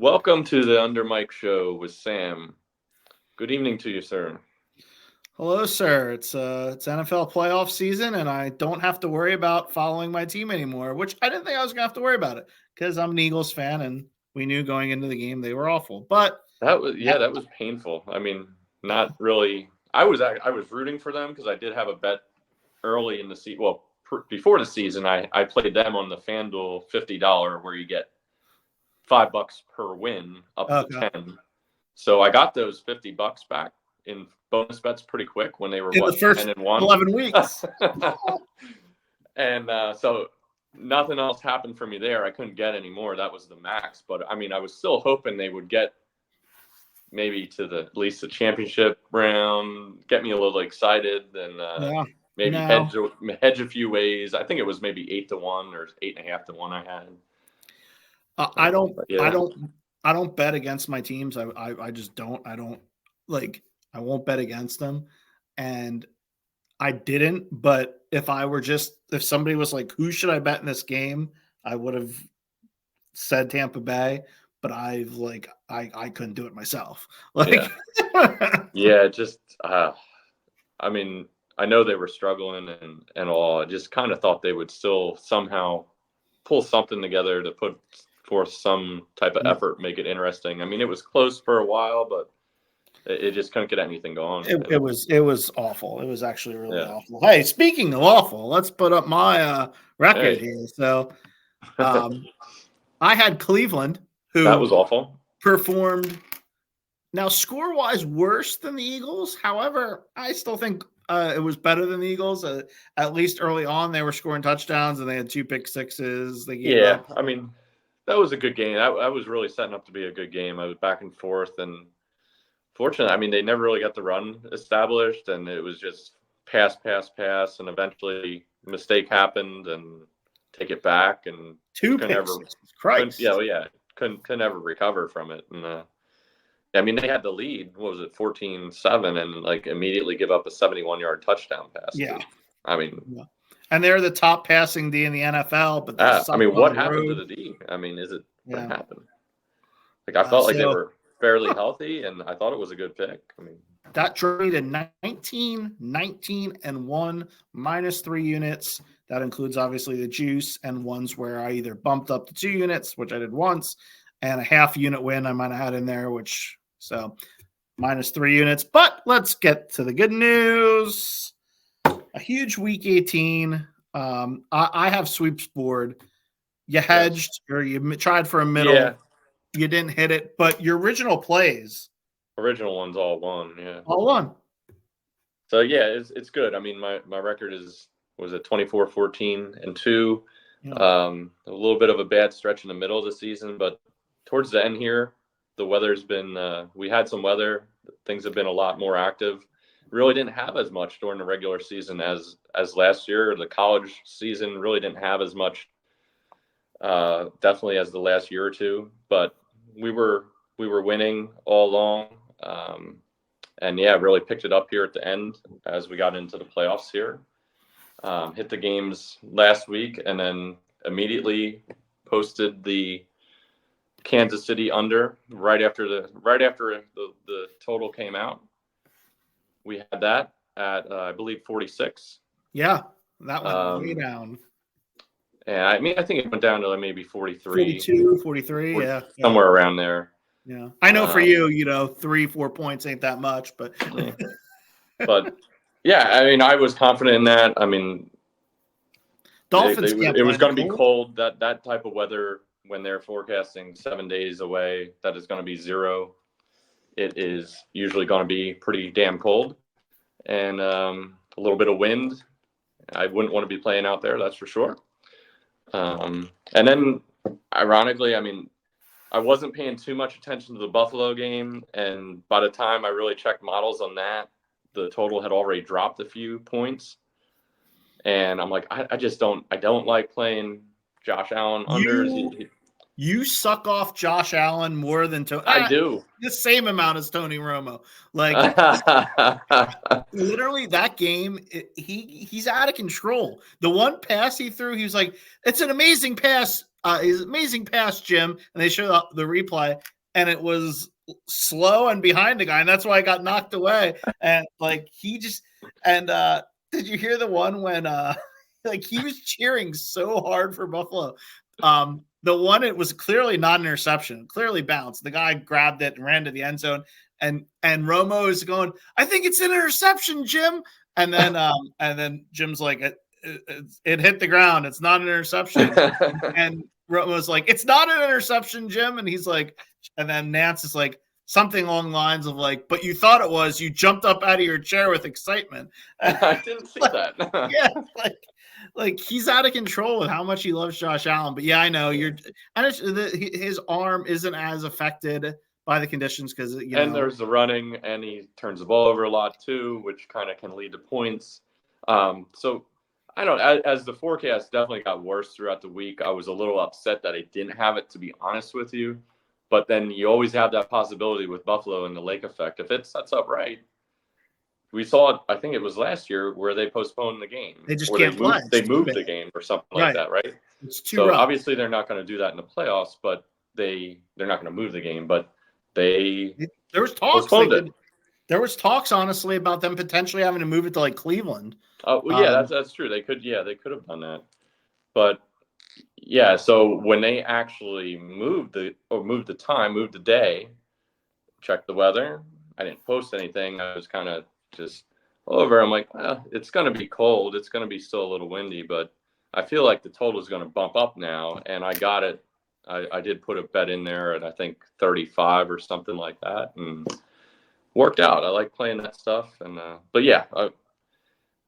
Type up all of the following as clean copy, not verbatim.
Welcome to the UnderMike show with Sam. Good evening to you, sir. Hello, sir. It's NFL playoff season, and I don't have to worry about following my team anymore. Which I didn't think I was gonna have to worry about it because I'm an Eagles fan, and we knew going into the game they were awful. But That was painful. I mean, not really. I was rooting for them because I did have a bet early in the season. Well, before the season, I played them on the FanDuel $50 where you get $5 per win up to okay. 10. So I got those $50 back in bonus bets pretty quick when they were In the first 10-1. 11 weeks. And so nothing else happened for me there. I couldn't get any more. That was the max. But I mean, I was still hoping they would get maybe to at least the championship round, get me a little excited, and maybe hedge a few ways. I think it was maybe 8-1 or 8.5-1 I had. I don't bet against my teams. I just don't. I won't bet against them, and I didn't. But if somebody was like, "Who should I bet in this game?" I would have said Tampa Bay, but I couldn't do it myself. I mean, I know they were struggling and all. I just kind of thought they would still somehow pull something together to put forth some type of effort, make it interesting. I mean, it was close for a while, but it just couldn't get anything going. It was awful. It was actually really awful. Hey, speaking of awful, let's put up my record here. So, I had Cleveland, who that was awful. Performed now score-wise worse than the Eagles. However, I still think it was better than the Eagles. At least early on, they were scoring touchdowns and they had 2 pick sixes. They gave up. I mean, that was a good game. That was really setting up to be a good game. I was back and forth, and fortunately, I mean, they never really got the run established, and it was just pass, and eventually mistake happened, and take it back, and 2 picks. Christ. Couldn't ever recover from it. And I mean, they had the lead. What was it, 14-7, and like immediately give up a 71-yard touchdown pass. Yeah. Too. I mean, and they're the top passing D in the NFL. But I mean, what happened to the D? I mean, what happened? Like I felt like they were fairly healthy, and I thought it was a good pick. I mean, that traded 19, 19, and 1 minus 3 units. That includes obviously the juice and ones where I either bumped up to 2 units, which I did once, and a half unit win I might have had in there, so minus 3 units. But let's get to the good news. A huge week 18. I have sweeps board. You hedged or you tried for a middle. Yeah. You didn't hit it, but your original ones all won. Yeah, all won. So yeah, it's good. I mean, my record was at 24-14-2. Yeah. A little bit of a bad stretch in the middle of the season, but towards the end here, the weather's been. We had some weather. Things have been a lot more active. Really didn't have as much during the regular season as last year. The college season really didn't have as much. Definitely as the last year or two, but we were winning all along, and really picked it up here at the end as we got into the playoffs here. Hit the games last week, and then immediately posted the Kansas City under right after the total came out. We had that at I believe 46. Yeah, that went way down. Yeah, I mean, I think it went down to maybe 43. 42, 43, somewhere around there. Yeah. I know for you, 3-4 points ain't that much, but but yeah, I mean, I was confident in that. I mean, Dolphins it was going to be cold. That type of weather when they're forecasting 7 days away, that is going to be 0. It is usually going to be pretty damn cold, and a little bit of wind. I wouldn't want to be playing out there, that's for sure. And then, ironically, I mean, I wasn't paying too much attention to the Buffalo game, and by the time I really checked models on that, the total had already dropped a few points. And I'm like, I don't like playing Josh Allen unders. you suck off Josh Allen more than Tony. I do. The same amount as Tony Romo. Like literally that game, he's out of control. The one pass he threw, he was like, "It's an amazing pass. It's an amazing pass, Jim." And they showed up the replay, and it was slow and behind the guy, and that's why I got knocked away. And like he just did you hear the one when like he was cheering so hard for Buffalo? The one, it was clearly not an interception, clearly bounced. The guy grabbed it and ran to the end zone, and Romo is going, "I think it's an interception, Jim." And then Jim's like, it hit the ground. It's not an interception. And Romo's like, "It's not an interception, Jim." And he's like, and then Nance is like something along the lines of like, "But you thought it was. You jumped up out of your chair with excitement." I didn't see that. Yeah, like he's out of control with how much he loves Josh Allen. But yeah, I know his arm isn't as affected by the conditions because there's the running, and he turns the ball over a lot too, which kind of can lead to points. So I don't. As the forecast definitely got worse throughout the week, I was a little upset that I didn't have it, to be honest with you. But then you always have that possibility with Buffalo and the lake effect. If it sets up right, we saw it, I think it was last year, where they postponed the game. They just can't play. They moved the game or something like that, right? It's too rough. Obviously they're not going to do that in the playoffs, but they're not going to move the game. But there was talks. There was talks, honestly, about them potentially having to move it to like Cleveland. Oh well, yeah, that's true. They could have done that. But yeah, so when they actually moved the day, check the weather. I didn't post anything. I was kind of just over. I'm like, well, it's going to be cold. It's going to be still a little windy, but I feel like the total is going to bump up now. And I got it. I did put a bet in there at, I think, 35 or something like that, and worked out. I like playing that stuff. And but yeah,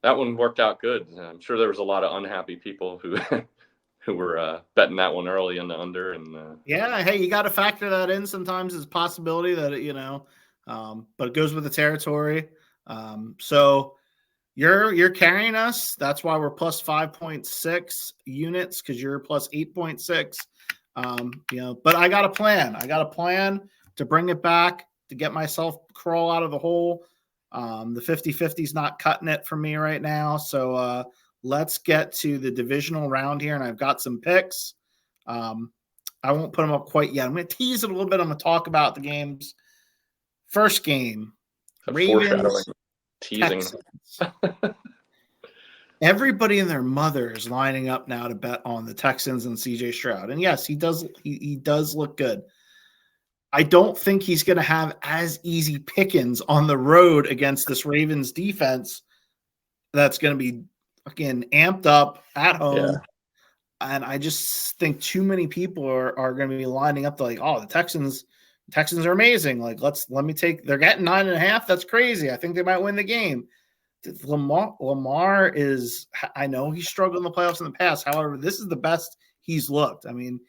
that one worked out good. I'm sure there was a lot of unhappy people who were betting that one early in the under. And yeah, hey, you got to factor that in sometimes as a possibility that but it goes with the territory. So you're carrying us. That's why we're plus 5.6 units, because you're plus 8.6. But I got a plan. I got a plan to bring it back, to get myself crawl out of the hole. The 50-50 is not cutting it for me right now. So let's get to the divisional round here, and I've got some picks. I won't put them up quite yet. I'm going to tease it a little bit. I'm going to talk about the games. First game, Ravens, teasing. Everybody and their mother is lining up now to bet on the Texans and CJ Stroud. And yes, he does look good. I don't think he's going to have as easy pickings on the road against this Ravens defense that's going to be again amped up at home. Yeah. And I just think too many people are going to be lining up to like, oh, the Texans are amazing. Like, they're getting 9.5. That's crazy. I think they might win the game. Lamar is, I know he's struggled in the playoffs in the past. However, this is the best he's looked. I mean,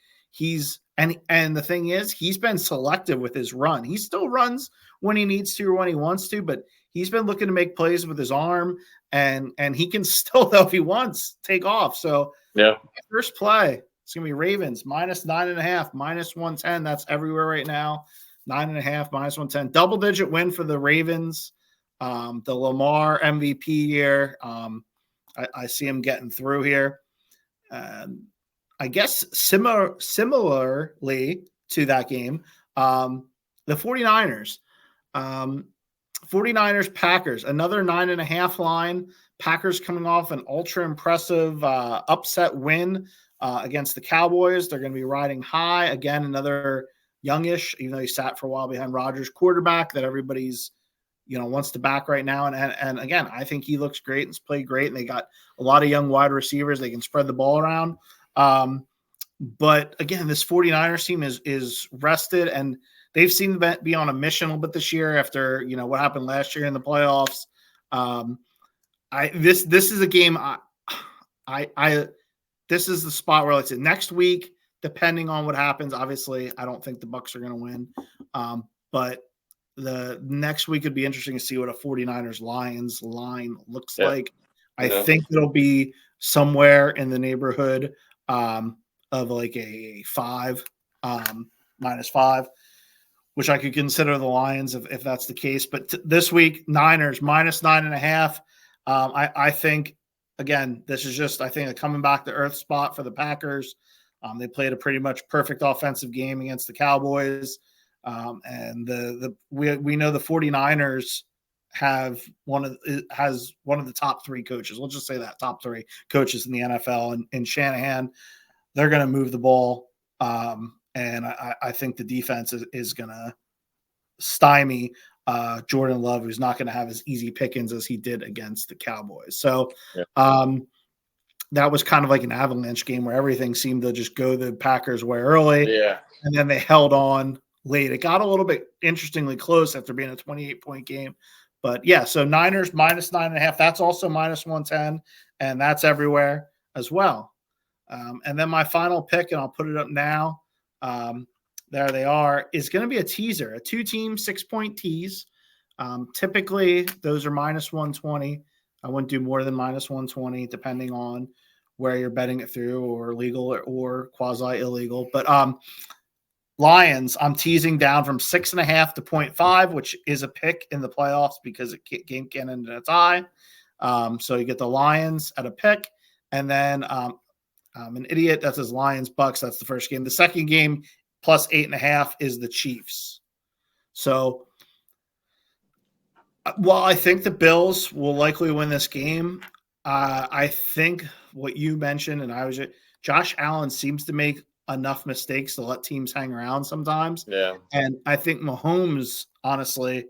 and the thing is, he's been selective with his run. He still runs when he needs to or when he wants to, but he's been looking to make plays with his arm, and he can still, though, if he wants, take off. So yeah, first play, it's gonna be Ravens minus 9.5, minus 110. That's everywhere right now. 9.5, minus 110. Double-digit win for the Ravens. The Lamar MVP here. I see him getting through here. I guess similarly to that game, the 49ers. 49ers, Packers, another 9.5 line. Packers coming off an ultra impressive upset win against the Cowboys. They're going to be riding high. Again, another youngish, even though he sat for a while behind Rodgers, quarterback that everybody's wants to back right now. And again, I think he looks great and has played great. And they got a lot of young wide receivers. They can spread the ball around. But again, this 49ers team is rested, and they've seemed to be on a mission a little bit this year after, what happened last year in the playoffs. This is a game this is the spot where, let's say, next week, depending on what happens, obviously I don't think the Bucs are going to win. But the next week would be interesting to see what a 49ers Lions line looks like. I think it'll be somewhere in the neighborhood of like a 5. -5, which I could consider the Lions if that's the case. But this week, Niners -9.5. I think, again, this is just, I think, a coming back to earth spot for the Packers. They played a pretty much perfect offensive game against the Cowboys. And we know the 49ers has one of the top 3 coaches. We'll just say that top 3 coaches in the NFL, and Shanahan, they're going to move the ball. And I think the defense is going to stymie Jordan Love, who's not going to have as easy pickings as he did against the Cowboys. So that was kind of like an avalanche game where everything seemed to just go the Packers' way early. Yeah. And then they held on late. It got a little bit interestingly close after being a 28-point game. But yeah, so Niners -9.5. That's also -110. And that's everywhere as well. And then my final pick, and I'll put it up now. There they are, is going to be a teaser, a 2-team 6-point tease. Typically, those are -120. I wouldn't do more than -120, depending on where you're betting it through, or legal or quasi illegal. But Lions, I'm teasing down from 6.5 to 0.5, which is a pick in the playoffs because game can end in a tie. So you get the Lions at a pick, and then I'm an idiot. That says Lions Bucks. That's the first game. The second game +8.5 is the Chiefs. So while I think the Bills will likely win this game, I think what you mentioned, and Josh Allen seems to make enough mistakes to let teams hang around sometimes. Yeah. And I think Mahomes, honestly,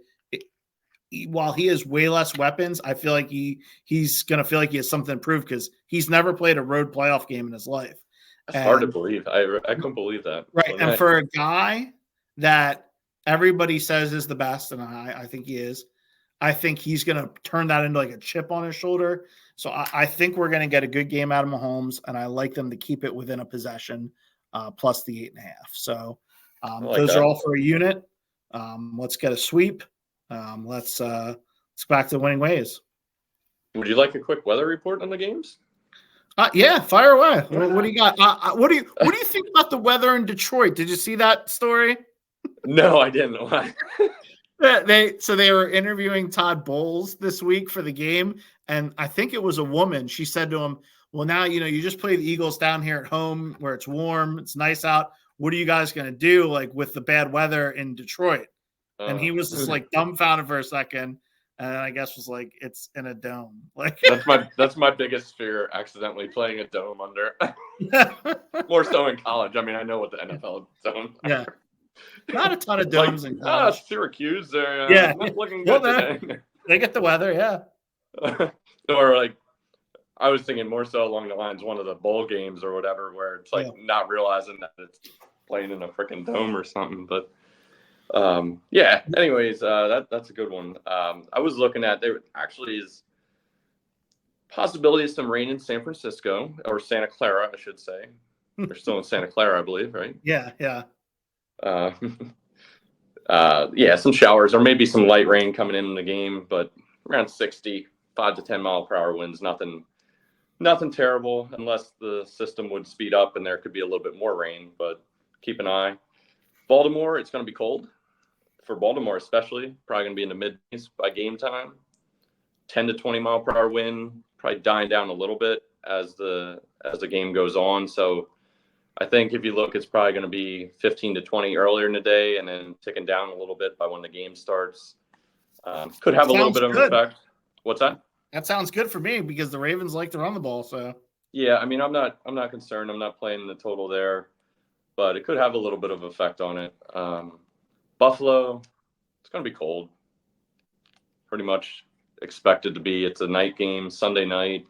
while he has way less weapons, I feel like he's going to feel like he has something to prove because he's never played a road playoff game in his life. That's hard to believe. I couldn't believe that. Right. And for a guy that everybody says is the best, and I think he is, I think he's going to turn that into like a chip on his shoulder. So I think we're going to get a good game out of Mahomes, and I like them to keep it within a possession plus the 8.5. So those are all for a unit. Let's get a sweep. Let's go back to winning ways. Would you like a quick weather report on the games? Yeah, fire away. What do you got? What do you think about the weather in Detroit? Did you see that story? No, I didn't. Why? They were interviewing Todd Bowles this week for the game, and I think it was a woman. She said to him, "Well, now you just play the Eagles down here at home where it's warm, it's nice out. What are you guys going to do like with the bad weather in Detroit?" And he was just like dumbfounded for a second, and I guess was like, "It's in a dome." Like that's my biggest fear: accidentally playing a dome under. More so in college. I mean, I know what the NFL dome. Yeah. Not a ton of domes in college. Syracuse, they're not looking good today. They get the weather, yeah. Or like, I was thinking more so along the lines one of the bowl games or whatever, where it's like not realizing that it's playing in a freaking dome or something. But anyways, that's a good one. I was looking at there actually is possibility of some rain in San Francisco or Santa Clara, I should say. They're still in Santa Clara, I believe, right? Yeah. Some showers or maybe some light rain coming in the game, but around 60, 5 to 10 mile per hour winds, nothing terrible unless the system would speed up and there could be a little bit more rain, but keep an eye. Baltimore, it's going to be cold for Baltimore, especially probably going to be in the mid by game time. 10 to 20 mile per hour wind, probably dying down a little bit as the game goes on. So I think if you look, it's probably going to be 15 to 20 earlier in the day and then ticking down a little bit by when the game starts. Could have a little bit of an effect. What's that? That sounds good for me because the Ravens like to run the ball. So yeah, I mean, I'm not concerned. I'm not playing the total there, but it could have a little bit of effect on it. Buffalo, it's going to be cold. Pretty much expected to be. It's a night game, Sunday night.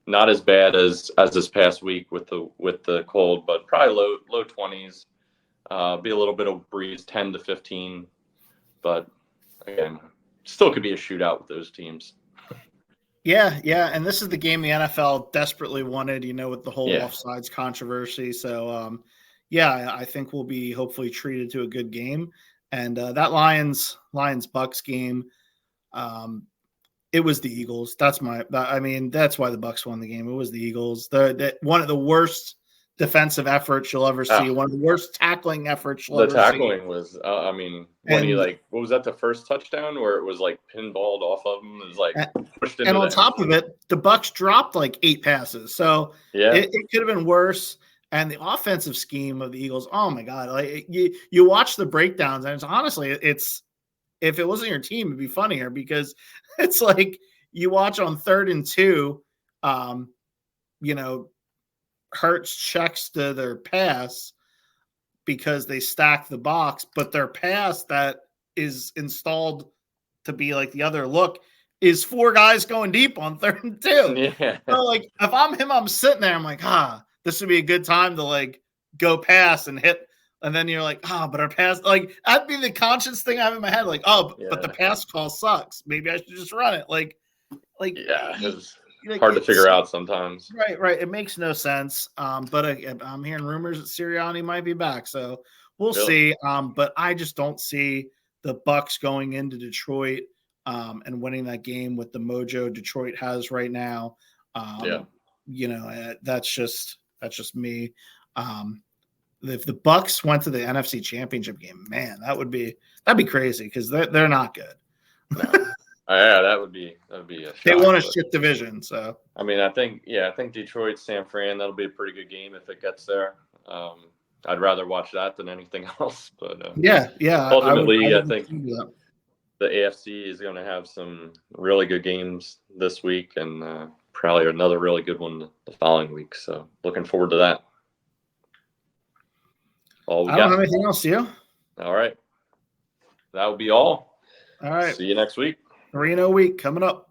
Not as bad as this past week with the cold, but probably low 20s. Be a little bit of breeze, 10 to 15. But again, still could be a shootout with those teams. Yeah, and this is the game the NFL desperately wanted, with the whole offsides controversy. So, I think we'll be hopefully treated to a good game. And that Lions Bucks game, it was the Eagles. That's why the Bucks won the game. It was the Eagles. One of the worst defensive efforts you'll ever see. One of the worst tackling efforts you'll The ever see. tackling was, I mean, when he And what was that, the first touchdown where it was like pinballed off of him? It was like pushed into and on the top end of it, the Bucks dropped like 8 passes, so yeah, it could have been worse. And the offensive scheme of the Eagles, oh my god! Like you watch the breakdowns, and it's honestly, it's if it wasn't your team, it'd be funnier because it's like you watch on 3rd and 2, you know, Hurts checks to their pass because they stack the box, but their pass that is installed to be like the other look is 4 guys going deep on 3rd and 2. yeah, So like if I'm him, I'm sitting there, I'm like, this would be a good time to like go pass and hit. And then you're like, but our pass, like that'd be the conscious thing I have in my head, like, but the pass call sucks. Maybe I should just run it. yeah. It's like, hard to figure out sometimes. Right. It makes no sense. But I'm hearing rumors that Sirianni might be back, so we'll see. But I just don't see the Bucks going into Detroit and winning that game with the mojo Detroit has right now. You know, that's just me. If the Bucks went to the NFC Championship game, man, that'd be crazy because they're not good. No. Yeah, that would be a shock. They won a shit division, so I mean, I think Detroit, San Fran, that'll be a pretty good game if it gets there. I'd rather watch that than anything else. But yeah. Ultimately, I think the AFC is going to have some really good games this week, and probably another really good one the following week. So looking forward to that. I don't have anything else, you? All right. That will be all. All right. See you next week. 3-0 week coming up.